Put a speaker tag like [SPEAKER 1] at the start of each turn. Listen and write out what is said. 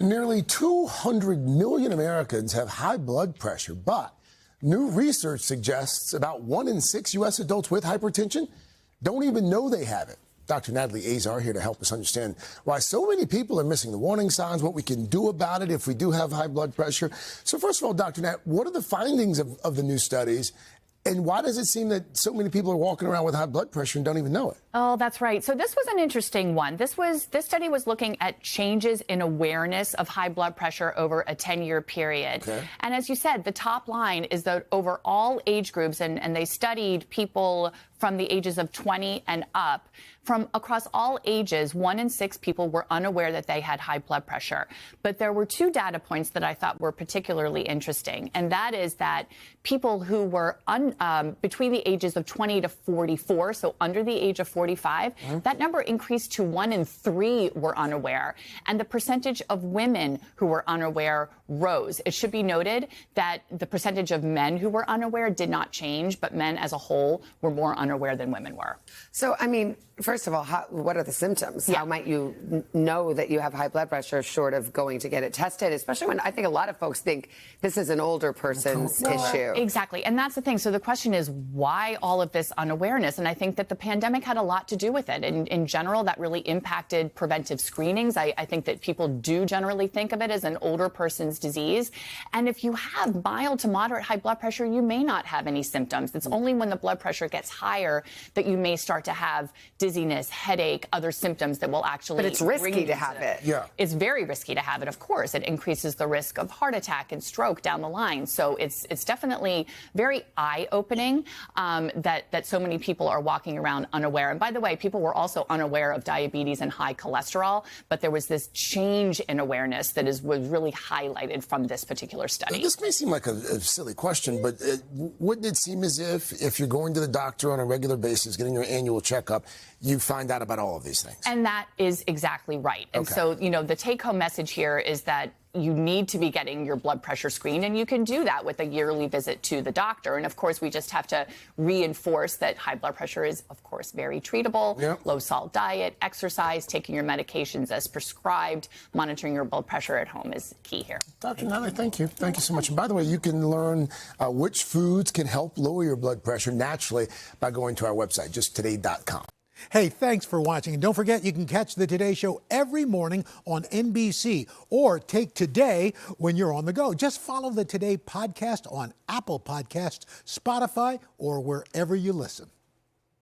[SPEAKER 1] Nearly 200 million Americans have high blood pressure, but new research suggests about 1 in 6 U.S. adults with hypertension don't even know they have it. Dr. Natalie Azar here to help us understand why so many people are missing the warning signs, what we can do about it if we do have high blood pressure. So first of all, Dr. Nat, what are the findings of the new studies? And why does it seem that so many people are walking around with high blood pressure and don't even know it?
[SPEAKER 2] Oh, that's right. So this was an interesting one. This study was looking at changes in awareness of high blood pressure over a 10-year period. Okay. And as you said, the top line is that over all age groups, and they studied people from the ages of 20 and up, from across all ages, 1 in 6 people were unaware that they had high blood pressure. But there were 2 data points that I thought were particularly interesting, and that is that people who were between the ages of 20 to 44, so under the age of 45, that number increased to 1 in 3 were unaware. And the percentage of women who were unaware rose. It should be noted that the percentage of men who were unaware did not change, but men as a whole were more unaware than women were.
[SPEAKER 3] So, I mean, first of all, what are the symptoms? Yeah. How might you know that you have high blood pressure short of going to get it tested, especially when I think a lot of folks think this is an older person's issue.
[SPEAKER 2] Exactly. And that's the thing. So the question is, why all of this unawareness? And I think that the pandemic had a lot to do with it. And in general, that really impacted preventive screenings. I think that people do generally think of it as an older person's disease. And if you have mild to moderate high blood pressure, you may not have any symptoms. It's only when the blood pressure gets higher that you may start to have dizziness, headache, other symptoms that will actually.
[SPEAKER 3] But it's risky to have it.
[SPEAKER 1] Yeah.
[SPEAKER 2] It's very risky to have it, of course. It increases the risk of heart attack and stroke down the line. So it's definitely very eye-opening that so many people are walking around unaware. And by the way, people were also unaware of diabetes and high cholesterol, but there was this change in awareness that was really highlighted from this particular study.
[SPEAKER 1] This may seem like a silly question, but wouldn't it seem as if you're going to the doctor on a regular basis, getting your annual checkup, you find out about all of these things?
[SPEAKER 2] And that is exactly right. And so, the take-home message here is that you need to be getting your blood pressure screened, and you can do that with a yearly visit to the doctor. And of course, we just have to reinforce that high blood pressure is, of course, very treatable. Yep. Low salt diet, exercise, taking your medications as prescribed, monitoring your blood pressure at home is key here.
[SPEAKER 1] Dr. Natalie, thank you. Thank you so much. And by the way, you can learn which foods can help lower your blood pressure naturally by going to our website, justtoday.com.
[SPEAKER 4] Hey, thanks for watching. And don't forget, you can catch the Today Show every morning on NBC or take Today when you're on the go. Just follow the Today podcast on Apple Podcasts, Spotify, or wherever you listen.